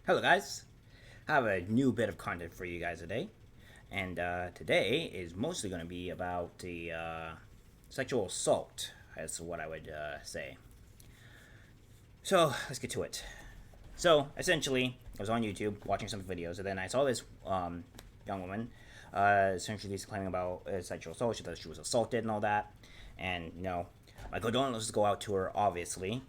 Hello, guys. I have a new bit of content for you guys today, and today is mostly going to be about the sexual assault. That's what I would say. So let's get to it. So essentially, I was on YouTube watching some videos, and then I saw this young woman essentially claiming about sexual assault. She thought she was assaulted and all that, and my condolences go out to her, obviously,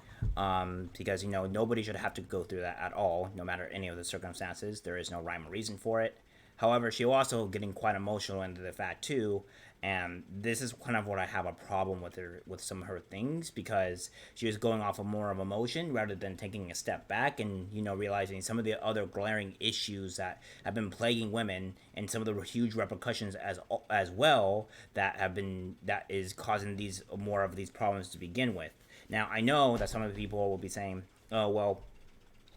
because nobody should have to go through that at all, no matter any of the circumstances. There is no rhyme or reason for it. However, she was also getting quite emotional into the fact too, and this is kind of what I have a problem with her with some of her things, because she was going off of more of emotion rather than taking a step back and realizing some of the other glaring issues that have been plaguing women and some of the huge repercussions as well that is causing these more of these problems to begin with. Now I know that some of the people will be saying, oh well,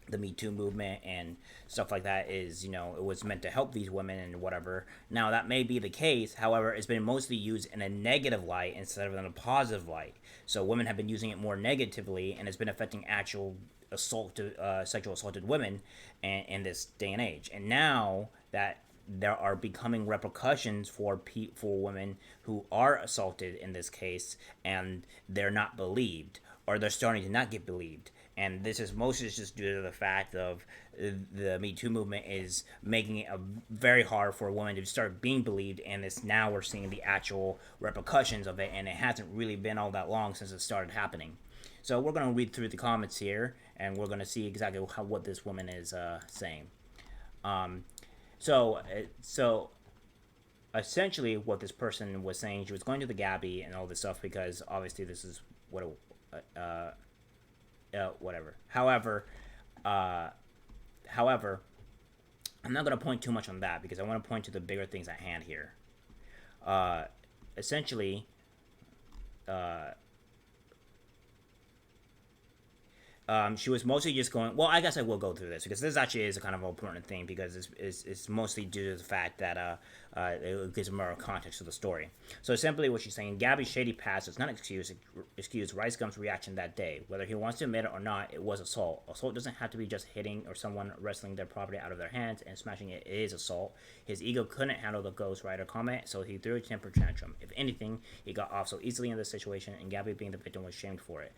the Me Too movement and stuff like that is, it was meant to help these women and whatever. Now, that may be the case. However, it's been mostly used in a negative light instead of in a positive light. So women have been using it more negatively, and it's been affecting actual sexual assaulted women in this day and age. And now that there are becoming repercussions for women who are assaulted in this case, and they're not believed, or they're starting to not get believed. And this is mostly just due to the fact of the Me Too movement is making it very hard for a woman to start being believed, and it's now we're seeing the actual repercussions of it, and it hasn't really been all that long since it started happening. So we're going to read through the comments here, and we're going to see exactly what this woman is saying. Um, so essentially, what this person was saying, she was going to the Gabby and all this stuff because obviously this is what whatever. Uh, however, I'm not going to point too much on that because I want to point to the bigger things at hand here. Essentially, uh, she was mostly just going. Well, I guess I will go through this because this actually is a kind of important thing because it's mostly due to the fact that it gives more context to the story. So simply, what she's saying: Gabby's shady past does not excuse Rice Gum's reaction that day. Whether he wants to admit it or not, it was assault. Assault doesn't have to be just hitting or someone wrestling their property out of their hands and smashing it. It is assault. His ego couldn't handle the ghostwriter comment, so he threw a temper tantrum. If anything, he got off so easily in this situation, and Gabby, being the victim, was shamed for it.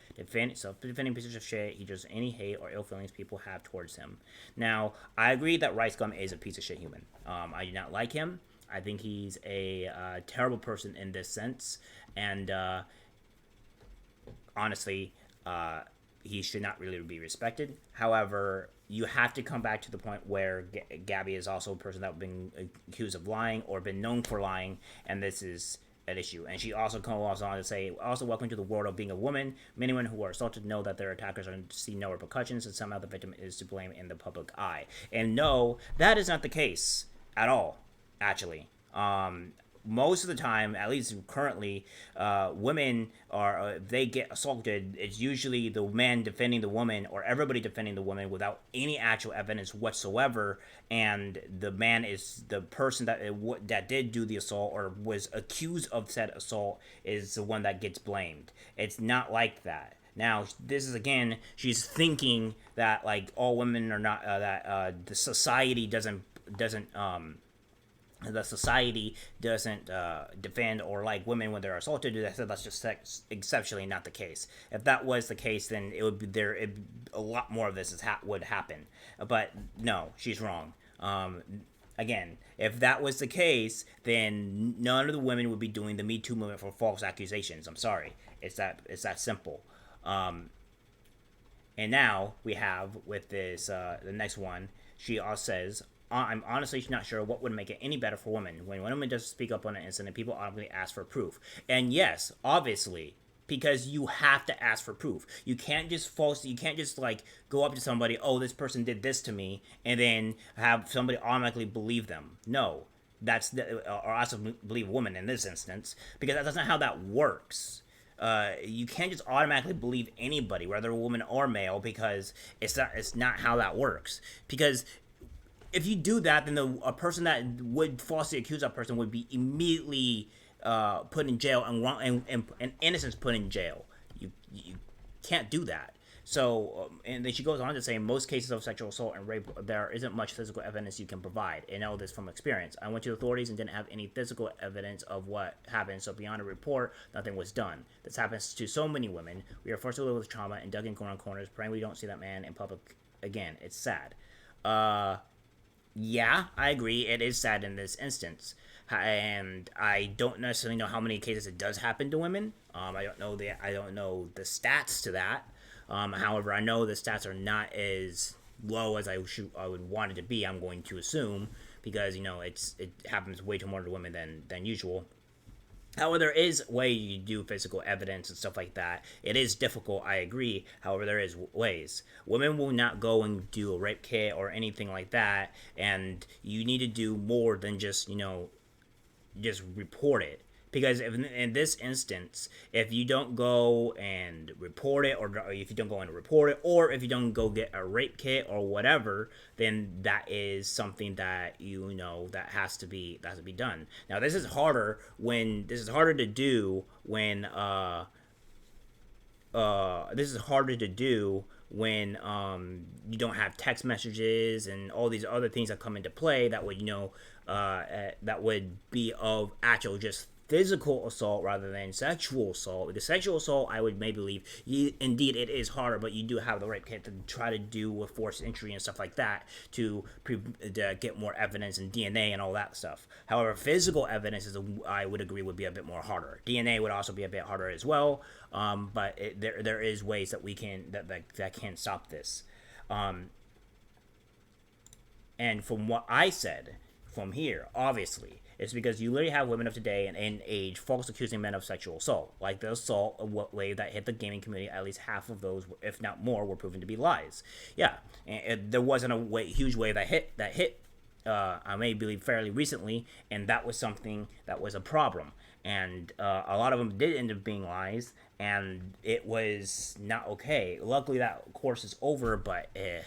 Self-defending pieces of shit. He just any hate or ill feelings people have towards him. Now, I agree that Rice Gum is a piece of shit human. I do not like him. I think he's a terrible person in this sense, and honestly, he should not really be respected. However, you have to come back to the point where Gabby is also a person that's been accused of lying or been known for lying, and this is an issue. And she also goes on to say, also, welcome to the world of being a woman. Many women who are assaulted know that their attackers are see no repercussions, and somehow the victim is to blame in the public eye. And no, that is not the case at all, actually. Most of the time, at least currently, women are if they get assaulted, it's usually the man defending the woman or everybody defending the woman without any actual evidence whatsoever, and the man is the person that did do the assault or was accused of said assault is the one that gets blamed. It's not like that. Now, this is again, she's thinking that like all women are not that the society doesn't the society doesn't defend or like women when they're assaulted. That's just exceptionally not the case. If that was the case, then it would be a lot more of this would happen. But no, she's wrong. Again, if that was the case, then none of the women would be doing the Me Too movement for false accusations. I'm sorry, it's that simple. And now we have with this the next one. She also says, I'm honestly not sure what would make it any better for women. When women just speak up on an incident, people automatically ask for proof. And yes, obviously, because you have to ask for proof. You can't just like go up to somebody, oh, this person did this to me, and then have somebody automatically believe them. No, or also believe a woman in this instance, because that's not how that works. You can't just automatically believe anybody, whether a woman or male, because it's not how that works. Because if you do that, then a person that would falsely accuse that person would be immediately put in jail and innocence put in jail. You can't do that. And then she goes on to say, in most cases of sexual assault and rape, there isn't much physical evidence you can provide. And I know this from experience. I went to authorities and didn't have any physical evidence of what happened, so beyond a report, nothing was done. This happens to so many women. We are forced to live with trauma and dug in corners, praying we don't see that man in public again. It's sad. Yeah, I agree. It is sad in this instance, and I don't necessarily know how many cases it does happen to women. I don't know the stats to that. However, I know the stats are not as low as I would want it to be. I'm going to assume because it happens way too more to women than usual. However, there is way you do physical evidence and stuff like that. It is difficult, I agree. However, there is ways. Women will not go and do a rape kit or anything like that, and you need to do more than just report it. Because if, in this instance, if you don't go and report it, or if you don't go and report it, or if you don't go get a rape kit or whatever, then that is something that that has to be done. Now, this is harder to do when this is harder to do when you don't have text messages and all these other things that come into play that would that would be of actual just physical assault rather than sexual assault. The sexual assault, I would maybe believe, indeed it is harder, but you do have the rape kit to try to do with forced entry and stuff like that to get more evidence and DNA and all that stuff. However, physical evidence I would agree would be a bit more harder. DNA would also be a bit harder as well, but there is ways that we can that can stop this. And from what I said, from here, obviously, it's because you literally have women of today and in age false accusing men of sexual assault. Like the assault wave that hit the gaming community, at least half of those, if not more, were proven to be lies. Yeah, and there wasn't a huge wave that hit. I may believe fairly recently, and that was something that was a problem. And a lot of them did end up being lies, and it was not okay. Luckily, that course is over, but it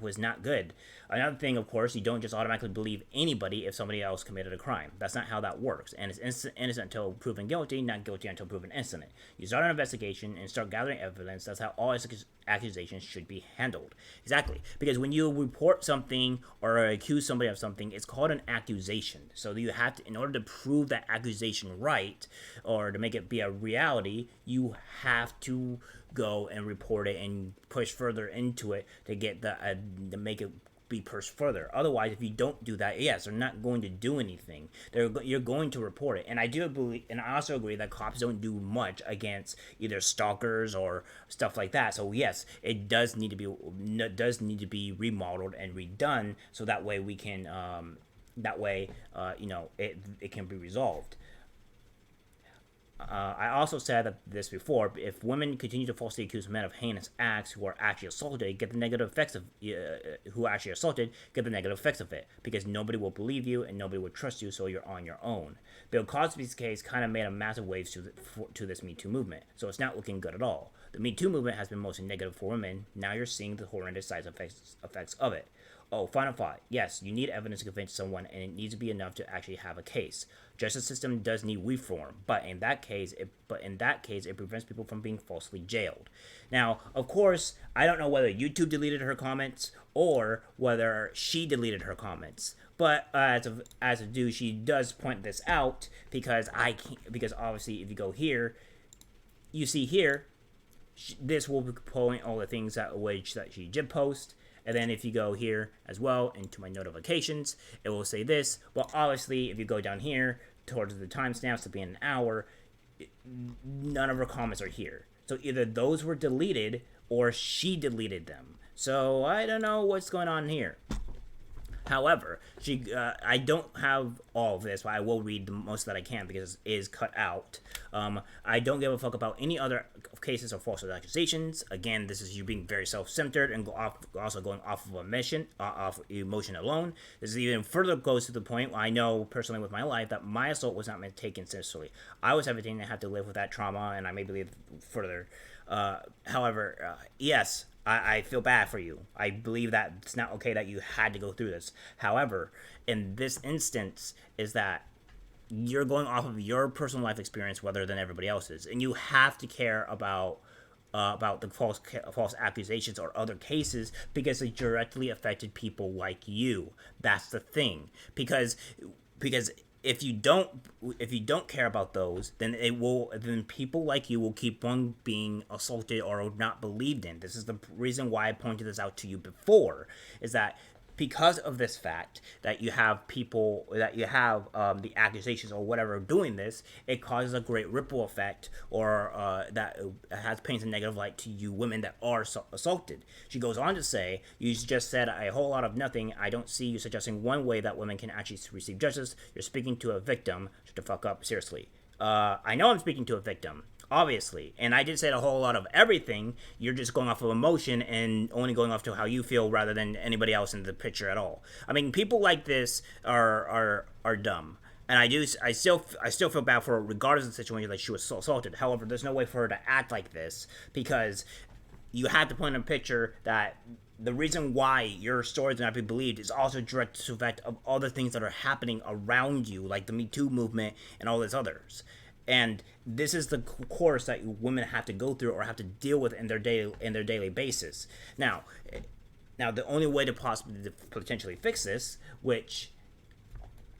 was not good. Another thing, of course, you don't just automatically believe anybody if somebody else committed a crime. That's not how that works. And it's innocent until proven guilty, not guilty until proven innocent. You start an investigation and start gathering evidence. That's how all accusations should be handled. Exactly. Because when you report something or accuse somebody of something, it's called an accusation. So you have to, in order to prove that accusation right, or to make it be a reality, you have to go and report it and push further into it to get to make it be pushed further. Otherwise, if you don't do that, yes, they're not going to do anything. You're going to report it. And I do believe, and I also agree that cops don't do much against either stalkers or stuff like that. So yes, it does need to be remodeled and redone, so that way we can it can be resolved. I also said this before. If women continue to falsely accuse men of heinous acts who are actually assaulted, get the negative effects of it, because nobody will believe you and nobody will trust you, so you're on your own. Bill Cosby's case kind of made a massive wave to this Me Too movement, so it's not looking good at all. The Me Too movement has been mostly negative for women. Now you're seeing the horrendous side effects of it. Oh, final thought. Yes, you need evidence to convince someone, and it needs to be enough to actually have a case. Justice system does need reform, but in that case, it prevents people from being falsely jailed. Now, of course, I don't know whether YouTube deleted her comments or whether she deleted her comments. But as a dude, she does point this out because obviously if you go here, you see here, this will point all the things that she did post. And then if you go here as well into my notifications, it will say this. Well, obviously, if you go down here towards the timestamps to be an hour, none of her comments are here. So either those were deleted or she deleted them. So I don't know what's going on here. However, I don't have all of this, but I will read the most that I can because it is cut out. I don't give a fuck about any other cases of false accusations. Again, this is you being very self-centered and also going off of off emotion alone. This is even further goes to the point where I know personally with my life that my assault was not meant taken seriously. I was having to have to live with that trauma, and I may believe further. However, yes, I feel bad for you. I believe that it's not okay that you had to go through this. However, in this instance, is that you're going off of your personal life experience rather than everybody else's. And you have to care about about the false accusations or other cases because they directly affected people like you. That's the thing. Because if you don't care about those, then people like you will keep on being assaulted or not believed in. This is the reason why I pointed this out to you before, is that because of this fact that you have people that you have the accusations or whatever doing this, it causes a great ripple effect, or that has paints a negative light to you women that are assaulted. She goes on to say, "You just said a whole lot of nothing. I don't see you suggesting one way that women can actually receive justice. You're speaking to a victim. Shut the fuck up, seriously." I know I'm speaking to a victim, obviously, and I did say a whole lot of everything. You're just going off of emotion and only going off to how you feel rather than anybody else in the picture at all. I mean, people like this are dumb. And I still feel bad for her, regardless of the situation that she was assaulted. However, there's no way for her to act like this, because you have to point in a picture that the reason why your story is not be believed is also direct to the effect of other things that are happening around you, like the Me Too movement and all these others. And this is the course that women have to go through or have to deal with in their daily basis. Now, the only way to potentially fix this, which,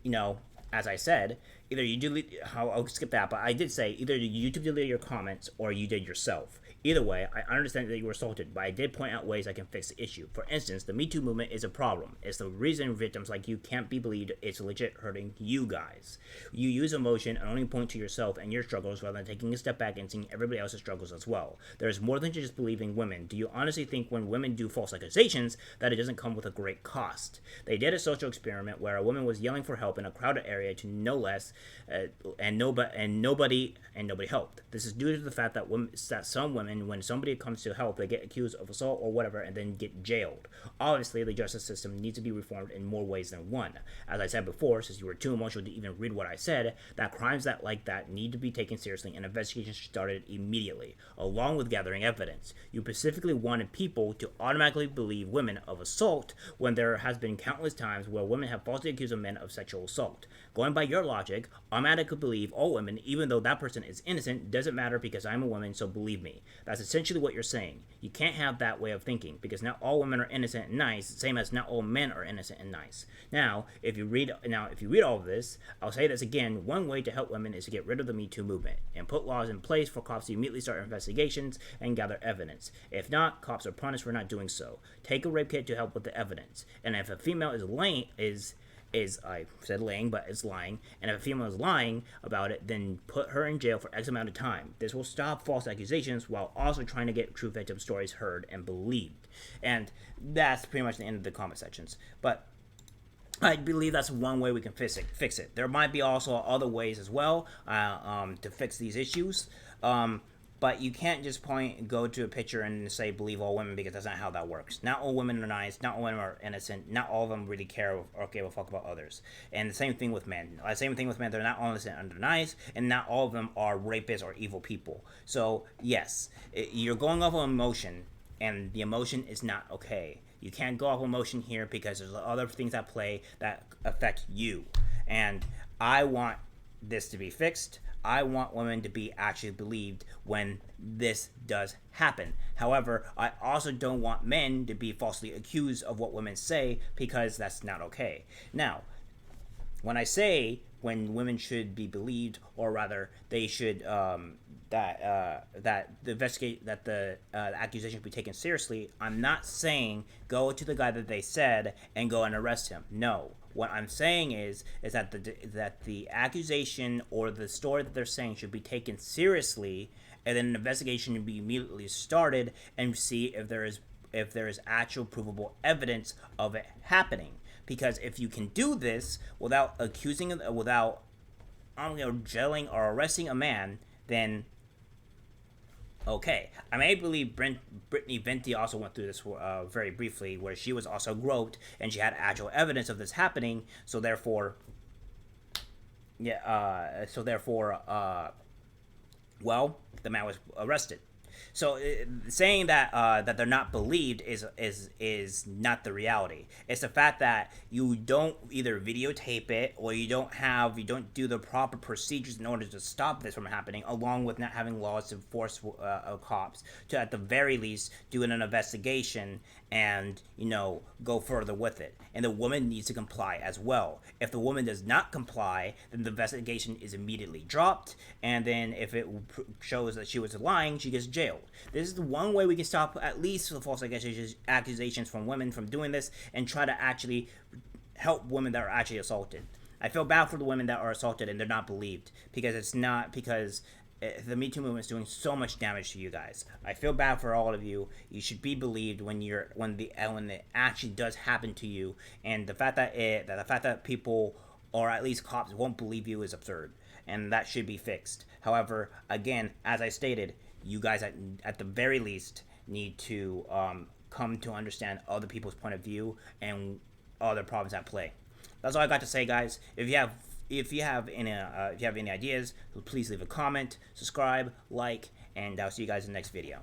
as I said, either you delete. I'll skip that, but I did say either you delete your comments or you did yourself. Either way, I understand that you were assaulted, but I did point out ways I can fix the issue. For instance, the Me Too movement is a problem. It's the reason victims like you can't be believed. It's legit hurting you guys. You use emotion and only point to yourself and your struggles rather than taking a step back and seeing everybody else's struggles as well. There's more than just believing women. Do you honestly think when women do false accusations that it doesn't come with a great cost? They did a social experiment where a woman was yelling for help in a crowded area to no less, and nobody helped. This is due to the fact that some women, when somebody comes to help, they get accused of assault or whatever and then get jailed. Obviously, the justice system needs to be reformed in more ways than one. As I said before, since you were too emotional to even read what I said, that crimes like that need to be taken seriously and investigations started immediately, along with gathering evidence. You specifically wanted people to automatically believe women of assault when there has been countless times where women have falsely accused men of sexual assault. Going by your logic, automatically believe all women, even though that person is innocent, doesn't matter because I'm a woman, so believe me. That's essentially what you're saying. You can't have that way of thinking, because not all women are innocent and nice, same as not all men are innocent and nice. Now, if you read all of this, I'll say this again, one way to help women is to get rid of the Me Too movement and put laws in place for cops to immediately start investigations and gather evidence. If not, cops are punished for not doing so. Take a rape kit to help with the evidence. And if a female I said laying, but it's lying, and if a female is lying about it, then put her in jail for X amount of time. This will stop false accusations while also trying to get true victim stories heard and believed. And that's pretty much the end of the comment sections. But I believe that's one way we can fix it. There might be also other ways as well to fix these issues. But you can't just go to a picture and say believe all women, because that's not how that works. Not all women are nice. Not all women are innocent. Not all of them really care or give a fuck about others. And the same thing with men. They're not all innocent and they're nice, and not all of them are rapists or evil people. So yes, you're going off of emotion, and the emotion is not okay. You can't go off emotion here because there's other things at play that affect you. And I want this to be fixed. I want women to be actually believed when this does happen. However, I also don't want men to be falsely accused of what women say, because that's not okay. Now, when I say when women should be believed, or rather they should that the accusation should be taken seriously, I'm not saying go to the guy that they said and go and arrest him. No. What I'm saying is that the accusation or the story that they're saying should be taken seriously, and then an investigation should be immediately started and see if there is actual provable evidence of it happening. Because if you can do this without jailing or arresting a man, then okay. I may believe Brittany Venti also went through this very briefly, where she was also groped and she had actual evidence of this happening. So therefore, well, the man was arrested. So saying that they're not believed is not the reality. It's the fact that you don't either videotape it, or you don't do the proper procedures in order to stop this from happening, along with not having laws to force cops to at the very least do an investigation and go further with it. And the woman needs to comply as well. If the woman does not comply, then the investigation is immediately dropped, and then if it shows that she was lying, she gets jailed. This is the one way we can stop at least the false accusations from women from doing this, and try to actually help women that are actually assaulted. I feel bad for the women that are assaulted and they're not believed, because it's not because the Me Too movement is doing so much damage to you guys. I feel bad for all of you. You should be believed when it actually does happen to you, and the fact that people, or at least cops, won't believe you is absurd, and that should be fixed. However, again, as I stated, you guys at the very least need to come to understand other people's point of view and other problems at play. That's all I got to say, guys. If you have any ideas, please leave a comment, subscribe, like, and I'll see you guys in the next video.